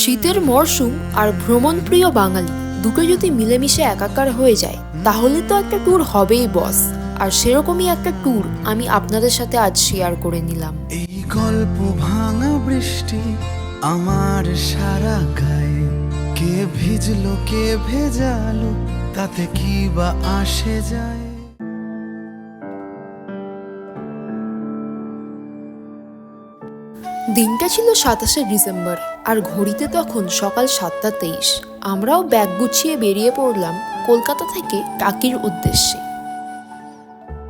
শীতের মরশুম আর ভ্রমণপ্রিয় বাঙালি দুটো যদি মিলেমিশে একাকার হয়ে যায় তাহলে তো একটা ট্যুর হবেই বস। আর সেরকমই একটা ট্যুর আমি আপনাদের সাথে আজ শেয়ার করে নিলাম। এই গল্প ভাঙা বৃষ্টি আমার সারা গায়ে, কে ভিজলো কে ভেজালো তাতে কি বা আসে যায়। দিনটা ছিল 27শে ডিসেম্বর আর ঘড়িতে তখন সকাল 7:23। আমরাও ব্যাগ গুছিয়ে বেরিয়ে পড়লাম কলকাতা থেকে টাকির উদ্দেশ্যে।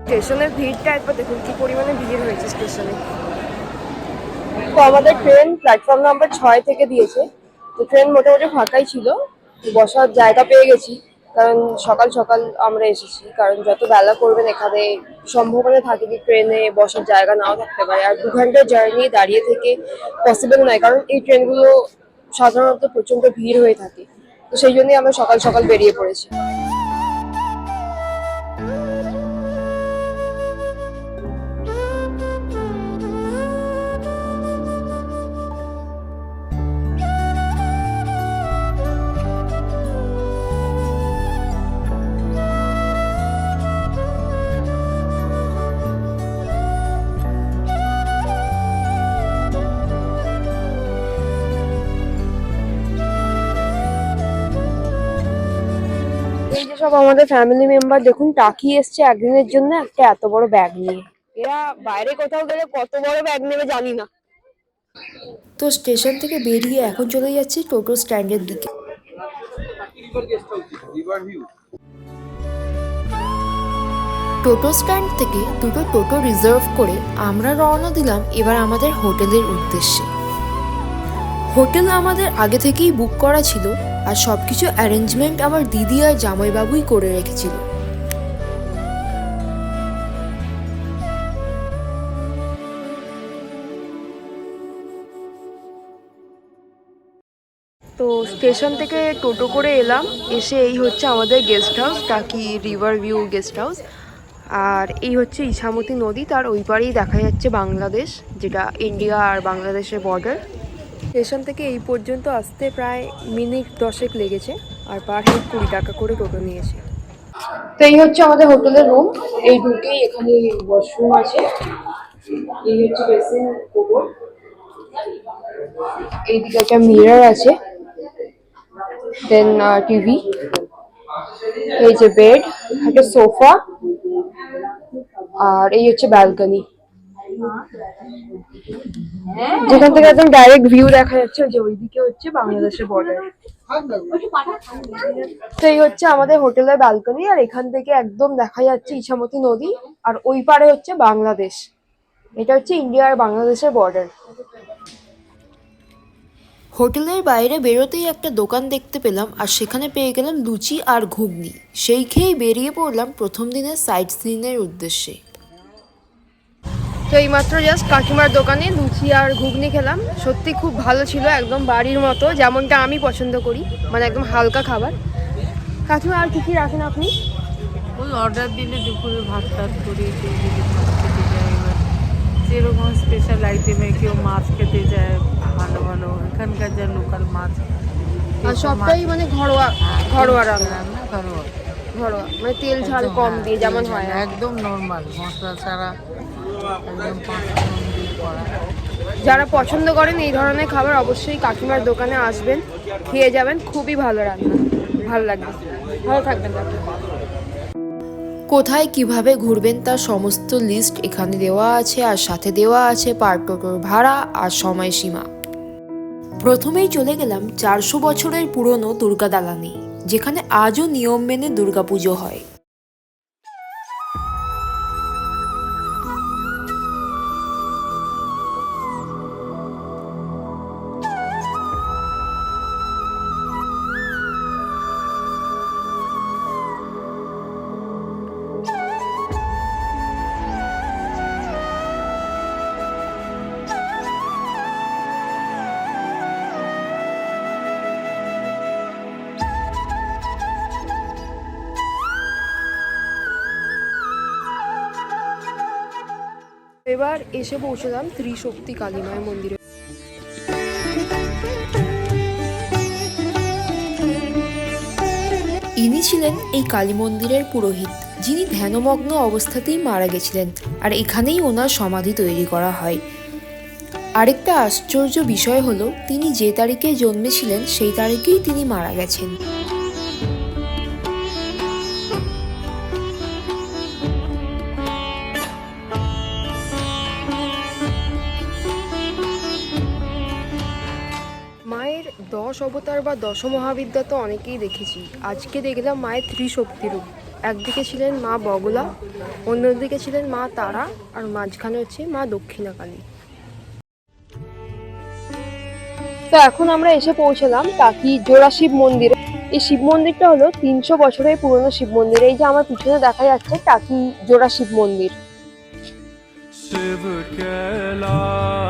স্টেশনের ভিড়টা একবার দেখুন কি পরিমাণে ভিড় হয়েছে স্টেশনে। তো আমাদের ট্রেন প্ল্যাটফর্ম নাম্বার 6 থেকে দিয়েছে, তো ট্রেন মোটামুটি ফাঁকাই ছিল, বসার জায়গা পেয়ে গেছি। কারণ সকাল সকাল আমরা এসেছি, কারণ যত বেলা করবেন এখানে সম্ভাবনা থাকে যে ট্রেনে বসার জায়গা নাও থাকতে পারে। আর 2 ঘন্টার জার্নি দাঁড়িয়ে থেকে পসিবল নয়, কারণ এই ট্রেনগুলো সাধারণত প্রচন্ড ভিড় হয়ে থাকে। তো সেই জন্যই আমরা সকাল সকাল বেরিয়ে পড়েছি। এই যে সব আমাদের ফ্যামিলি মেম্বার দেখুন, টাকি এসছে একদিনের জন্য একটা এত বড় ব্যাগ নিয়ে। এরা বাইরে কোথাও গেলে কত বড় ব্যাগ নেবে জানি না। তো স্টেশন থেকে বেরিয়ে এখন চলে যাচ্ছি টোটো স্ট্যান্ডের দিকে। টোটো স্ট্যান্ড থেকে দুটো টোটো রিজার্ভ করে আমরা রওনা দিলাম এবার আমাদের হোটেলের উদ্দেশ্যে। হোটেল আমাদের আগে থেকেই বুক করা ছিল আর সবকিছু অ্যারেঞ্জমেন্ট আমার দিদি আর জামাইবাবুই করে রেখেছিল। তো স্টেশন থেকে টোটো করে এলাম, এসে এই হচ্ছে আমাদের গেস্ট হাউস, টাকি রিভার ভিউ গেস্ট হাউস। আর এই হচ্ছে ইছামতি নদী, তার ওই পারেই দেখা যাচ্ছে বাংলাদেশ, যেটা ইন্ডিয়া আর বাংলাদেশের বর্ডার। স্টেশন থেকে এই পর্যন্ত আসতে প্রায় মিনিট 10 লেগেছে, আর পার হেড 20 টাকা করে টোটো নিয়েছে। তো এই হচ্ছে আমাদের হোটেলের রুম, এই ঢুকেই এখানে ওয়াশরুম আছে, এই হচ্ছে বেসিন কোবর, এইদিকে একটা মিরর আছে, দেন টিভি, এই যে বেড, একটা সোফা, আর এই হচ্ছে ব্যালকনি, যেখান থেকে একদম ডাইরেক্ট ভিউ দেখা যাচ্ছে। ওই যে ওইদিকে হচ্ছে বাংলাদেশের বর্ডার। তো এই হচ্ছে আমাদের হোটেলের ব্যালকনি, আর এখান থেকে একদম দেখা যাচ্ছে ইছামতি নদী, আর ওই পারে হচ্ছে বাংলাদেশ। এটা হচ্ছে ইন্ডিয়া আর বাংলাদেশের বর্ডার। হোটেলের বাইরে বেরোতেই একটা দোকান দেখতে পেলাম আর সেখানে পেয়ে গেলাম লুচি আর ঘুগনি। সেই খেয়েই বেরিয়ে পড়লাম প্রথম দিনের সাইট সিনের উদ্দেশ্যে। তো এইমাত্র জাস্ট কাকিমার দোকানে লুচি আর ঘুগনি খেলাম, সত্যি খুব ভালো ছিল, একদম বাড়ির মতো, যেমনটা আমি পছন্দ করি, মানে একদম হালকা খাবার। কাকিমা আর কি কি রাখেন আপনি? ওই অর্ডার দিলে দুপুরে ভাত টাত করি, কেউ যদি ভাত খেতে যায়, এবার যেরকম স্পেশাল আইটেমে কেউ মাছ খেতে যায়, ভালো ভালো এখানকার যা লোকাল মাছ, আর সবটাই মানে ঘরোয়া, ঘরোয়া রান্না, ঘরোয়া, ঘরোয়া মানে তেল ঝাল কম দিয়ে যেমন হয়। একদম নর্মাল মশলা ছাড়া, একদম 5 ফোড়ন দিয়ে করা। যারা পছন্দ করেন এই ধরনের খাবার অবশ্যই কাকিমার দোকানে আসবেন, খেয়ে যাবেন, খুবই ভালো রান্না, ভালো লাগবে। ভালো থাকবেন কাকিমা। কোথায় কিভাবে ঘুরবেন তার সমস্ত লিস্ট এখানে দেওয়া আছে, আর সাথে দেওয়া আছে পার টোটোর ভাড়া আর সময়সীমা। প্রথমেই চলে গেলাম 400 বছরের পুরনো দুর্গা দালানে, যেখানে আজও নিয়ম মেনে দুর্গাপুজো হয়। এবার এসে পৌঁছলাম ত্রিশক্তি কালী মায়ের মন্দিরে। ইনি ছিলেন এই কালী মন্দিরের পুরোহিত, যিনি ধ্যানমগ্ন অবস্থাতেই মারা গেছিলেন, আর এখানেই ওনার সমাধি তৈরি করা হয়। আরেকটা আশ্চর্য বিষয় হলো, তিনি যে তারিখে জন্মেছিলেন সেই তারিখেই তিনি মারা গেছেন। মায়ের 10 অবতার বা দশমহাবিদ্যা তো অনেকেই দেখেছি, আজকে দেখলাম মায়ের ত্রিশক্তি রূপ। একদিকে ছিলেন মা বগলা, অন্যদিকে ছিলেন মা তারা, আর মাঝখানে হচ্ছে মা দক্ষিণাকালী। তো এখন আমরা এসে পৌঁছলাম টাকি জোড়া শিব মন্দিরে। এই শিব মন্দিরটা হলো 300 বছরের পুরনো শিব মন্দির। এই যে আমার পিছনে দেখা যাচ্ছে টাকি জোড়া শিব মন্দির। शिव कैलाशों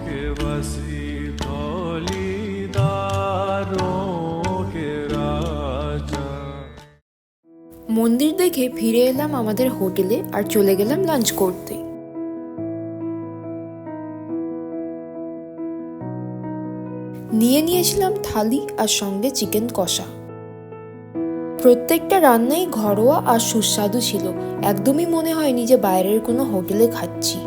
के वसी धौलीदारों के राजा। মন্দির দেখে ফিরে এলাম আমাদের হোটেলে আর চলে গেলাম লাঞ্চ করতে। নিয়েছিলাম থালি আর সঙ্গে চিকেন কষা। প্রত্যেকটা রান্নাই ঘরোয়া আর সুস্বাদু ছিল, একদমই মনে হয়নি যে বাইরের কোনো হোটেলে খাচ্ছি।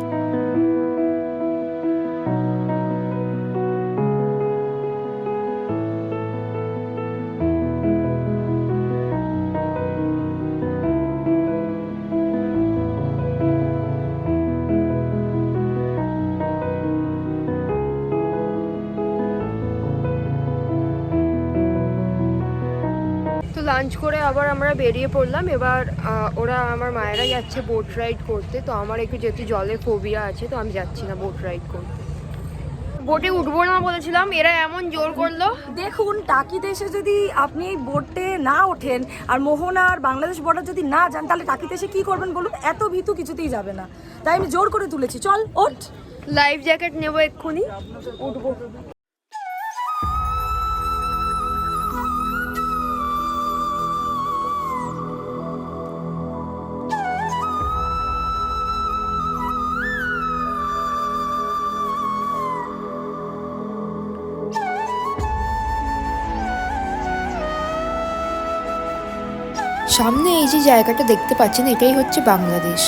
তো লাঞ্চ করে আবার আমরা বেরিয়ে পড়লাম। এবার ওরা আমার মায়েরা যাচ্ছে বোট রাইড করতে। তো আমার একটু যেহেতু জলের ফোবিয়া আছে, তো আমি যাচ্ছি না বোট রাইড করতে। বোটে উঠবো না বলেছিলাম, এরা এমন জোর করলো। দেখুন, টাকি দেশে যদি আপনি এই বোটে না ওঠেন আর মোহনা আর বাংলাদেশ বর্ডার যদি না যান, তাহলে টাকি দেশে কি করবেন বলুন? এত ভীতু কিছুতেই যাবে না, তাই আমি জোর করে তুলেছি, চল ওঠ। লাইফ জ্যাকেট নেবো, এক্ষুনি উঠবো। সামনে এই যে জায়গাটা দেখতে পাচ্ছেন, এটাই হচ্ছে বাংলাদেশ।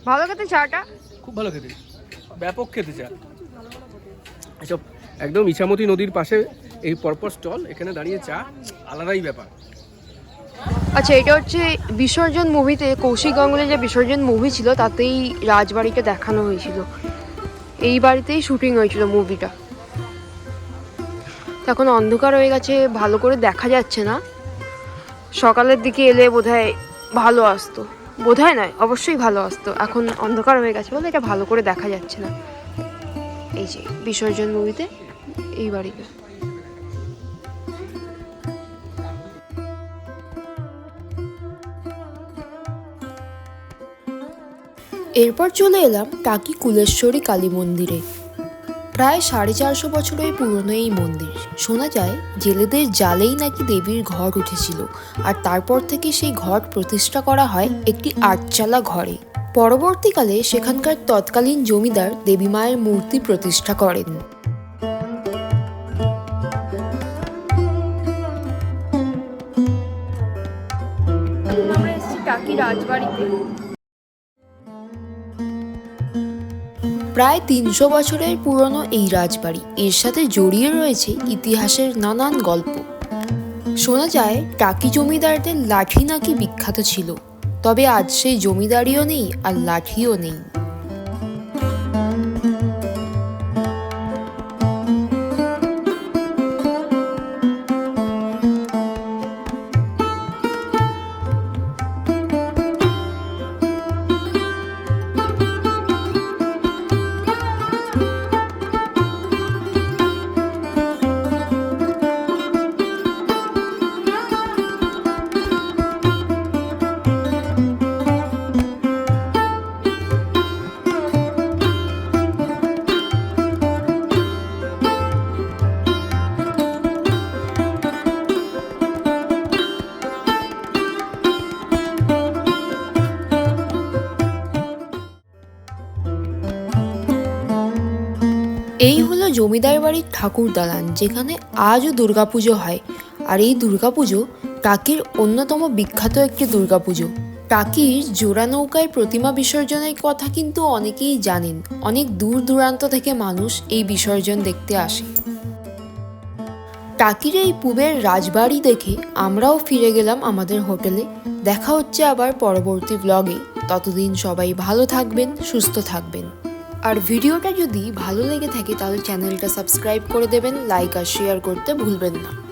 ভালো খেতে চাটা। খুব ভালো খেতে, ব্যাপক খেতে চা। এসব একদম ইছামতি নদীর পাশে এই পরপর স্টল, এখানে দাঁড়িয়ে চা আলাদাই ব্যাপার। আচ্ছা, এটা হচ্ছে বিসর্জন মুভিতে কৌশিক গাঙ্গুলির যে বিসর্জন মুভি ছিল, তাতেই রাজবাড়িটা দেখানো হয়েছিল। এই বাড়িতেই শুটিং হয়েছিল মুভিটা। এখন অন্ধকার হয়ে গেছে, ভালো করে দেখা যাচ্ছে না। সকালের দিকে এলে বোধহয় ভালো আসতো, বোধহয় নয়, অবশ্যই ভালো আসতো। এখন অন্ধকার হয়ে গেছে বলে এটা ভালো করে দেখা যাচ্ছে না। এই যে বিসর্জন মুভিতে এই বাড়িটা। এরপর চলে এলাম টাকি কুলেশ্বরী কালী মন্দিরে। প্রায় 450 বছরের পুরনো এই মন্দির। শোনা যায় জেলেদের জালেই নাকি দেবীর ঘট উঠেছিল, আর তারপর থেকে সেই ঘট প্রতিষ্ঠা করা হয় একটি 8চালা ঘরে। পরবর্তীকালে সেখানকার তৎকালীন জমিদার দেবী মায়ের মূর্তি প্রতিষ্ঠা করেন। আমরা এসেছি টাকি রাজবাড়িতে। প্রায় 300 বছরের পুরনো এই রাজবাড়ি, এর সাথে জড়িয়ে রয়েছে ইতিহাসের নানান গল্প। শোনা যায় টাকি জমিদারদের লাঠি নাকি বিখ্যাত ছিল, তবে আজ সেই জমিদারিও নেই আর লাঠিও নেই। এই হলো জমিদার বাড়ির ঠাকুর দালান, যেখানে আজও দুর্গাপুজো হয়। আর এই দুর্গাপুজো টাকির অন্যতম বিখ্যাত একটি দুর্গাপুজো। টাকির জোড়া নৌকায় প্রতিমা বিসর্জনের কথা কিন্তু অনেকেই জানেন। অনেক দূর দূরান্ত থেকে মানুষ এই বিসর্জন দেখতে আসে। টাকির এই পূবের রাজবাড়ি দেখে আমরাও ফিরে গেলাম আমাদের হোটেলে। দেখা হচ্ছে আবার পরবর্তী ব্লগে। ততদিন সবাই ভালো থাকবেন, সুস্থ থাকবেন। আর ভিডিওটা যদি ভালো লেগে থাকে তাহলে চ্যানেলটা সাবস্ক্রাইব করে দেবেন, লাইক আর শেয়ার করতে ভুলবেন না।